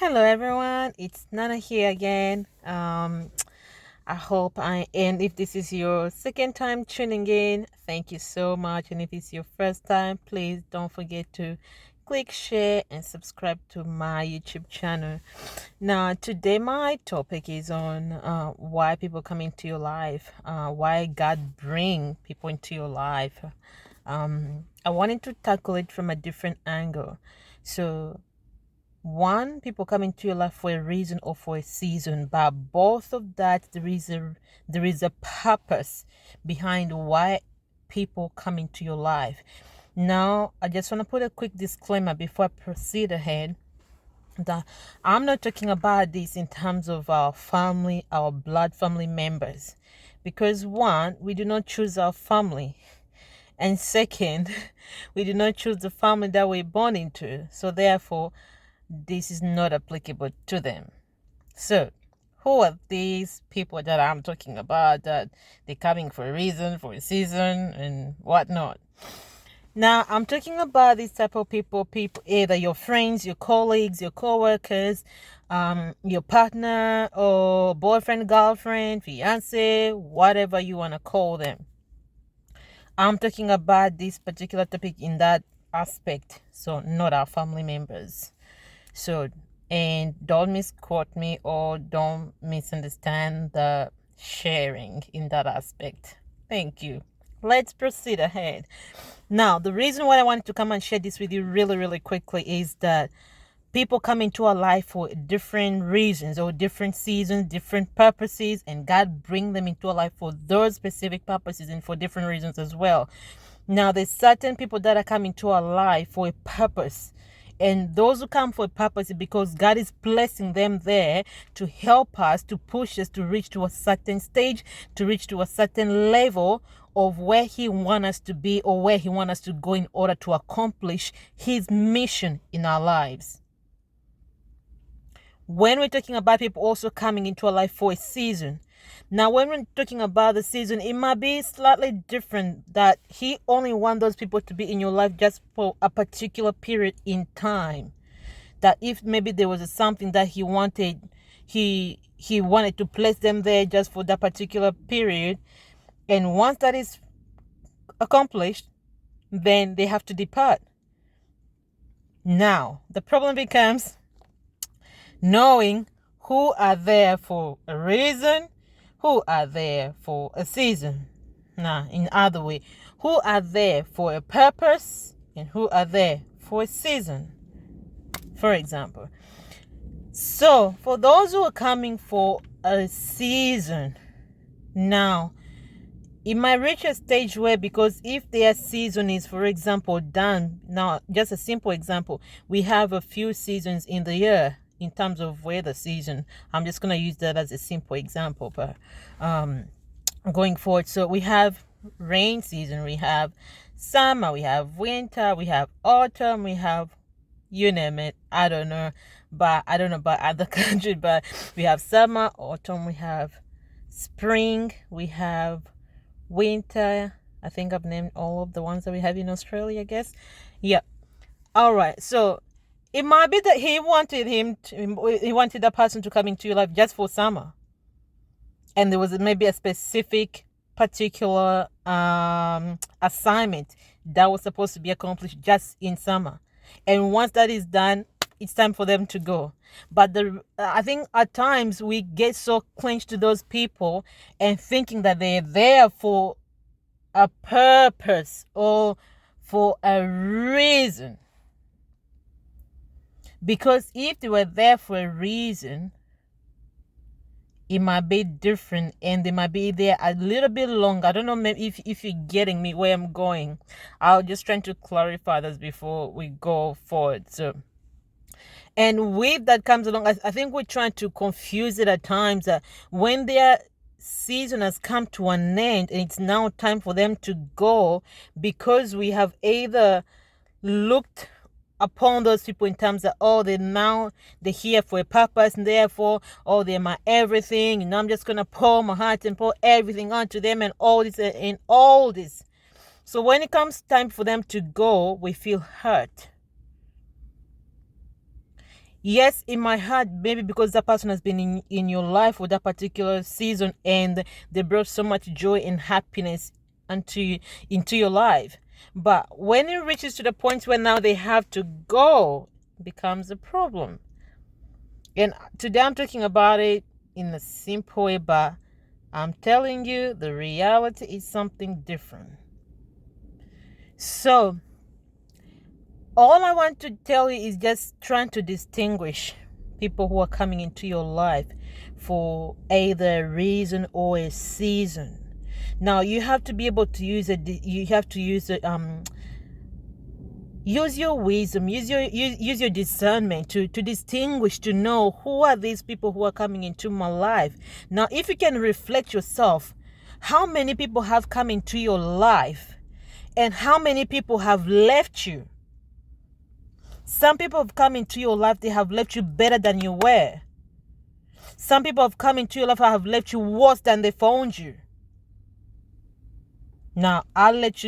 Hello everyone, it's Nana here again. I hope and if this is your second time tuning in, thank you so much. And if it's your first time, please don't forget to click share and subscribe to my YouTube channel. Now, today my topic is on why people come into your life, why God bring people into your life. I wanted to tackle it from a different angle. So one, people come into your life for a reason or for a season, but both of that there is a purpose behind why people come into your life. Now, I just want to put a quick disclaimer before I proceed ahead that I'm not talking about this in terms of our family, our blood family members, because one, we do not choose our family, and second, we do not choose the family that we're born into. So therefore, this is not applicable to them. So, who are these people that I'm talking about that they're coming for a reason, for a season, and whatnot? Now, I'm talking about these type of people either your friends, your colleagues, your co-workers, your partner or boyfriend, girlfriend, fiance, whatever you want to call them. I'm talking about this particular topic in that aspect, so not our family members. So, and don't misquote me or don't misunderstand the sharing in that aspect. Thank you. Let's proceed ahead. Now, the reason why I wanted to come and share this with you really, really quickly is that people come into our life for different reasons or different seasons, different purposes, and God bring them into our life for those specific purposes and for different reasons as well. Now, there's certain people that are coming to our life for a purpose. And those who come for a purpose is because God is placing them there to help us, to push us to reach to a certain stage, to reach to a certain level of where He wants us to be or where He wants us to go in order to accomplish His mission in our lives. When we're talking about people also coming into our life for a season, now when we're talking about the season, it might be slightly different that He only wants those people to be in your life just for a particular period in time. That if maybe there was something that He wanted, he wanted to place them there just for that particular period, and once that is accomplished, then they have to depart. Now the problem becomes knowing who are there for a reason, who are there for a season. Now, in other way, who are there for a purpose and who are there for a season, for example. So, for those who are coming for a season, now, it might reach a stage where, because if their season is, for example, done, now, just a simple example, we have a few seasons in the year in terms of weather season. I'm just going to use that as a simple example, but going forward, so we have rain season, we have summer, we have winter, we have autumn, we have you name it. I don't know about other country, but we have summer, autumn, we have spring, we have winter. I think I've named all of the ones that we have in Australia, I guess. Yeah. All right. So it might be that he wanted that person to come into your life just for summer, and there was maybe a specific particular assignment that was supposed to be accomplished just in summer, and once that is done, it's time for them to go. But I think at times we get so clinged to those people and thinking that they're there for a purpose or for a reason. Because if they were there for a reason, it might be different and they might be there a little bit longer. I don't know maybe if you're getting me where I'm going. I'll just trying to clarify this before we go forward. So, and with that comes along, I think we're trying to confuse it at times that when their season has come to an end and it's now time for them to go, because we have either looked upon those people in terms of, oh, they're here for a purpose, and therefore, oh, they're my everything, and I'm just gonna pour my heart and pour everything onto them and all this. So when it comes time for them to go, we feel hurt. Yes, it might hurt maybe because that person has been in your life for that particular season and they brought so much joy and happiness into your life. But when it reaches to the point where now they have to go, it becomes a problem. And today I'm talking about it in a simple way, but I'm telling you the reality is something different. So all I want to tell you is just trying to distinguish people who are coming into your life for either a reason or a season. Now you have to be able to use your wisdom, use your discernment to distinguish, to know who are these people who are coming into my life. Now if you can reflect yourself, how many people have come into your life and how many people have left you? Some people have come into your life, they have left you better than you were. Some people have come into your life and have left you worse than they found you. Now, I'll let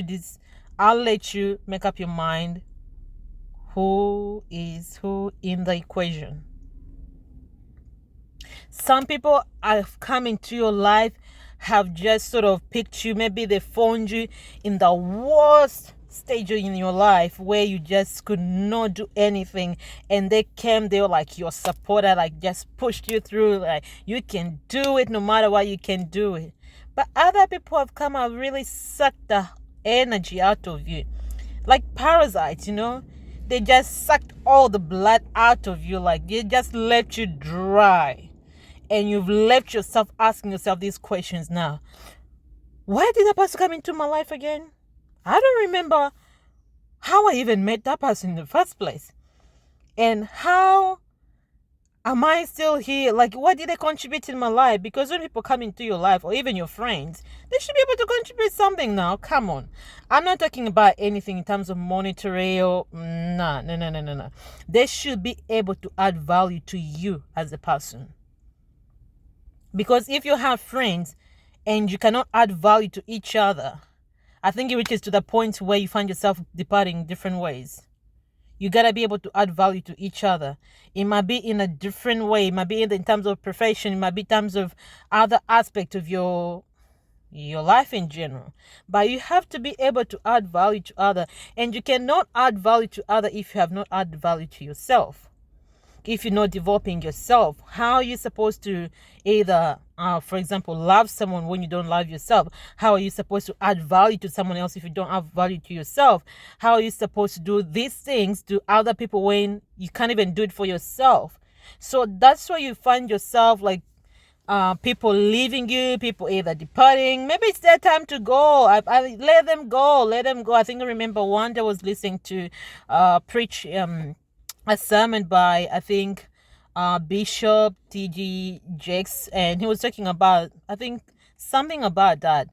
you make up your mind who is who in the equation. Some people have come into your life, have just sort of picked you. Maybe they found you in the worst stage in your life where you just could not do anything, and they were like your supporter, like just pushed you through, like you can do it no matter what, you can do it. But other people have come and really sucked the energy out of you like parasites, they just sucked all the blood out of you, like they just left you dry. And you've left yourself asking yourself these questions now. Why did that person come into my life again? I don't remember how I even met that person in the first place. And how am I still here? Like, what did they contribute in my life? Because when people come into your life, or even your friends, they should be able to contribute something now. Come on. I'm not talking about anything in terms of monetary or no. They should be able to add value to you as a person. Because if you have friends and you cannot add value to each other, I think it reaches to the point where you find yourself departing in different ways. You gotta be able to add value to each other. It might be in a different way. It might be in terms of profession. It might be in terms of other aspects of your life in general. But you have to be able to add value to other. And you cannot add value to other if you have not added value to yourself. If you're not developing yourself, how are you supposed to either, for example, love someone when you don't love yourself? How are you supposed to add value to someone else if you don't have value to yourself? How are you supposed to do these things to other people when you can't even do it for yourself? So that's why you find yourself like people leaving you, people either departing. Maybe it's their time to go. I let them go. I think I remember one day I was listening to preach a sermon by, I think, Bishop T.D. Jakes, and he was talking about, I think, something about that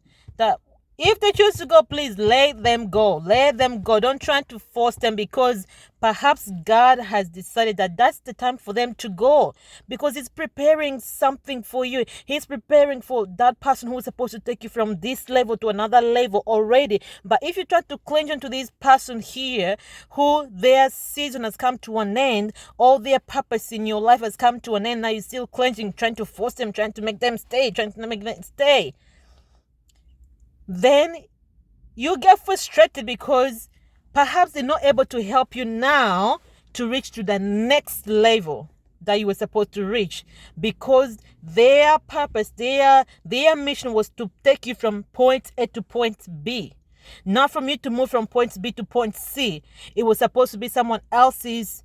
if they choose to go, please let them go. Let them go. Don't try to force them, because perhaps God has decided that that's the time for them to go, because He's preparing something for you. He's preparing for that person who is supposed to take you from this level to another level already. But if you try to cling on to this person here, who their season has come to an end, all their purpose in your life has come to an end, now you're still clinging, trying to force them, trying to make them stay, then you get frustrated because perhaps they're not able to help you now to reach to the next level that you were supposed to reach, because their purpose, their mission was to take you from point A to point B, not from you to move from point B to point C. It was supposed to be someone else's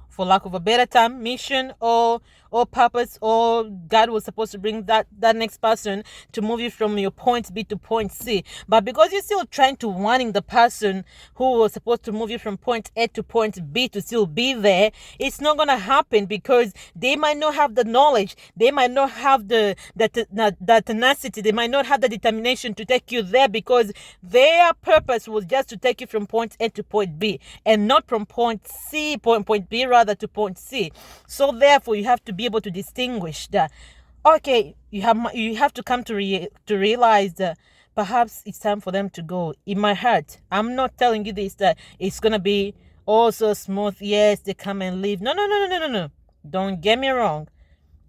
for lack of a better term, mission or purpose, or God was supposed to bring that next person to move you from your point B to point C. But because you're still trying to wanting the person who was supposed to move you from point A to point B to still be there, it's not going to happen, because they might not have the knowledge, they might not have the tenacity, they might not have the determination to take you there, because their purpose was just to take you from point A to point B, and not from point B rather to point C. So therefore you have to be able to distinguish that, okay, you have to come to realize that perhaps it's time for them to go. It might hurt. I'm not telling you this that it's gonna be oh so smooth. Yes, they come and leave. No, no, no, no, no, no, no. Don't get me wrong.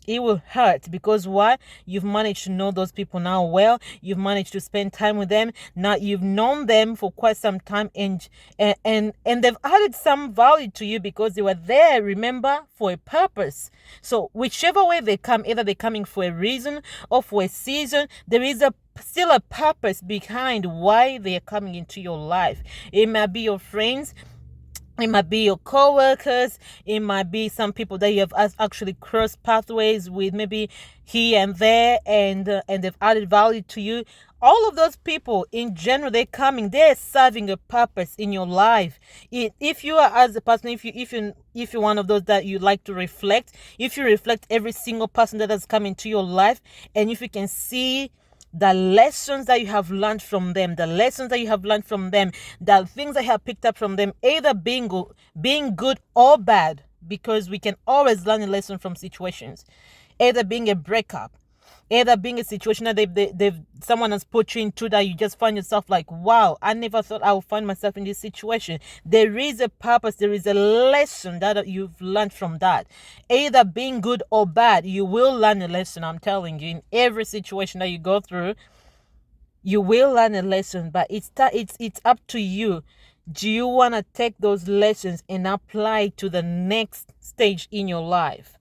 It will hurt because why? You've managed to know those people now well. You've managed to spend time with them. Now you've known them for quite some time, and they've added some value to you because they were there, remember, for a purpose. So whichever way they come, either they're coming for a reason or for a season, there is still a purpose behind why they are coming into your life. It might be your friends, it might be your co-workers, it might be some people that you have actually crossed pathways with, maybe here and there, and they've added value to you. All of those people in general, they're serving a purpose in your life. If you are, as a person, if you're one of those that you like to reflect, if you reflect every single person that has come into your life, and if you can see the lessons that you have learned from them, the things that you have picked up from them, either being good or bad, because we can always learn a lesson from situations, either being a breakup, either being a situation that someone has put you into, that you just find yourself like, wow, I never thought I would find myself in this situation. There is a purpose, there is a lesson that you've learned from that. Either being good or bad, you will learn a lesson. I'm telling you, in every situation that you go through, you will learn a lesson. But it's up to you. Do you want to take those lessons and apply to the next stage in your life?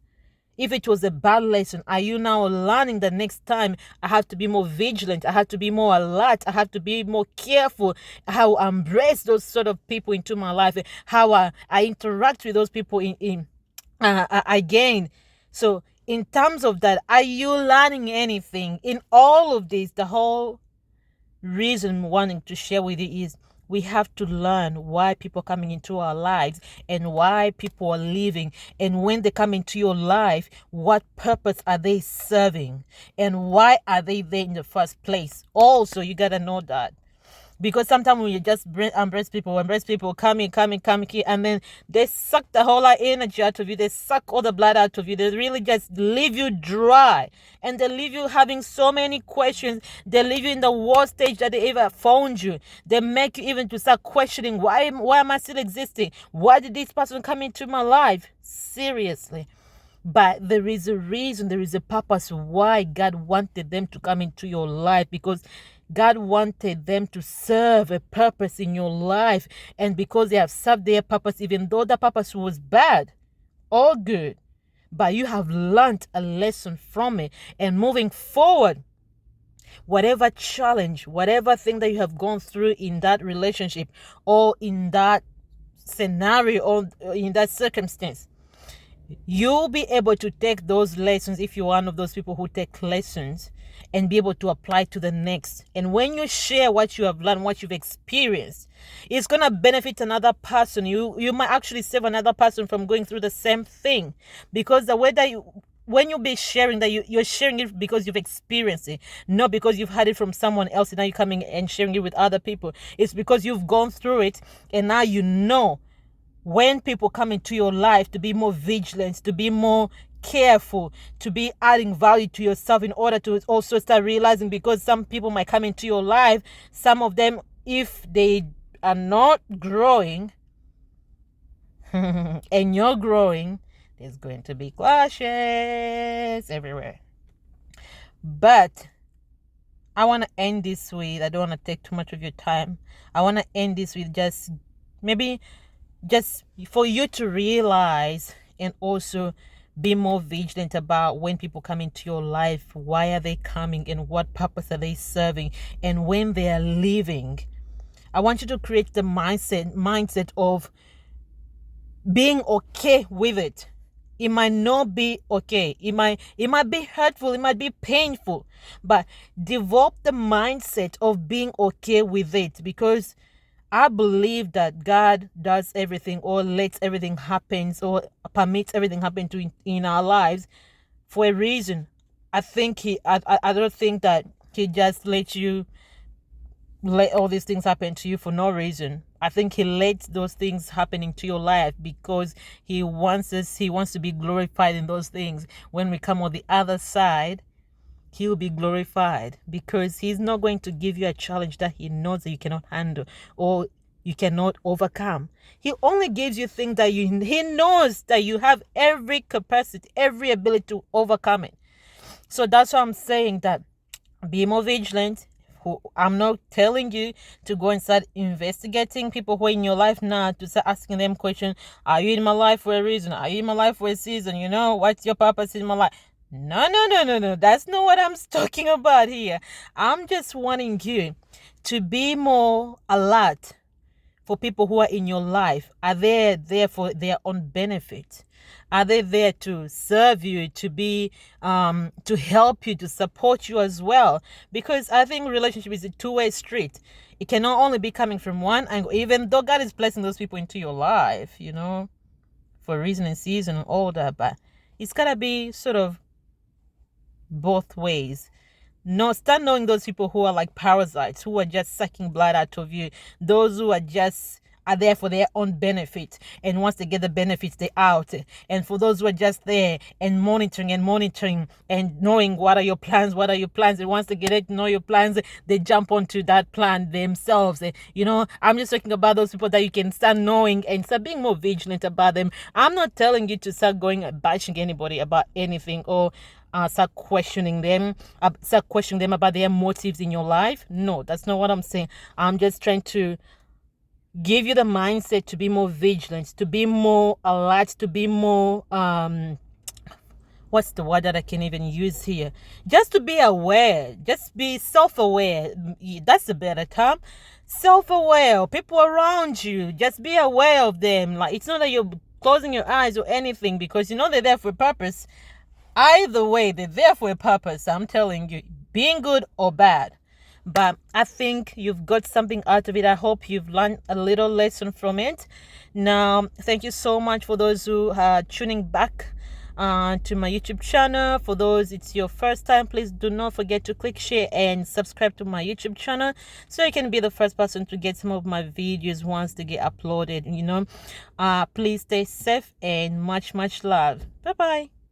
If it was a bad lesson, are you now learning the next time I have to be more vigilant, I have to be more alert, I have to be more careful, how I embrace those sort of people into my life, how I interact with those people again. So in terms of that, are you learning anything in all of this? The whole reason wanting to share with you is we have to learn why people are coming into our lives and why people are leaving. And when they come into your life, what purpose are they serving? And why are they there in the first place? Also, you got to know that. Because sometimes when you just embrace people, come in, and then they suck the whole lot energy out of you. They suck all the blood out of you. They really just leave you dry. And they leave you having so many questions. They leave you in the worst stage that they ever found you. They make you even to start questioning, why am I still existing? Why did this person come into my life? Seriously. But there is a reason, there is a purpose why God wanted them to come into your life, because God wanted them to serve a purpose in your life. And because they have served their purpose, even though the purpose was bad or good, but you have learned a lesson from it. And moving forward, whatever challenge, whatever thing that you have gone through in that relationship or in that scenario or in that circumstance, you'll be able to take those lessons, if you're one of those people who take lessons, and be able to apply to the next. And when you share what you have learned, what you've experienced, it's going to benefit another person. You might actually save another person from going through the same thing, because the way that when you be sharing that, you're sharing it because you've experienced it, not because you've had it from someone else and now you're coming and sharing it with other people. It's because you've gone through it, and now you know when people come into your life to be more vigilant, to be more careful, to be adding value to yourself, in order to also start realizing, because some people might come into your life, some of them, if they are not growing and you're growing, there's going to be clashes everywhere. But I want to end this with, I don't want to take too much of your time. I want to end this with just for you to realize and also be more vigilant about when people come into your life, why are they coming and what purpose are they serving, and when they are leaving. I want you to create the mindset of being okay with it. It might not be okay. It might be hurtful. It might be painful. But develop the mindset of being okay with it, because I believe that God does everything, or lets everything happen, or permits everything happen in our lives for a reason. I don't think that He just let all these things happen to you for no reason. I think He lets those things happen into your life because He wants to be glorified in those things. When we come on the other side, He will be glorified, because He's not going to give you a challenge that He knows that you cannot handle, or you cannot overcome. He only gives you things that he knows that you have every capacity, every ability to overcome it. So that's why I'm saying that be more vigilant. I'm not telling you to go and start investigating people who are in your life now, to start asking them questions. Are you in my life for a reason? Are you in my life for a season? What's your purpose in my life? No, no, no, no, no. That's not what I'm talking about here. I'm just wanting you to be more alert for people who are in your life. Are they there for their own benefit? Are they there to serve you, to be to help you, to support you as well? Because I think relationship is a two-way street. It cannot only be coming from one angle, even though God is blessing those people into your life, for reason and season and all that, but it's gotta be sort of both ways. No, start knowing those people who are like parasites, who are just sucking blood out of you. Those who are there for their own benefit, and once they get the benefits, they're out. And for those who are just there and monitoring and knowing what are your plans, and once they get to know your plans, they jump onto that plan themselves. I'm just talking about those people that you can start knowing and start being more vigilant about them. I'm not telling you to start going and bashing anybody about anything, or start questioning them about their motives in your life. No, that's not what I'm saying. I'm just trying to give you the mindset to be more vigilant, to be more alert, to be more what's the word that I can even use here? Just to be aware, just be self-aware. That's a better term. Self-aware. People around you, just be aware of them. Like, it's not that you're closing your eyes or anything, because they're there for a purpose. Either way, they're there for a purpose. I'm telling you, being good or bad. But I think you've got something out of it. I hope you've learned a little lesson from it. Now, thank you so much for those who are tuning back to my YouTube channel. For those it's your first time, please do not forget to click share and subscribe to my YouTube channel, so you can be the first person to get some of my videos once they get uploaded. Please stay safe and much love. Bye bye.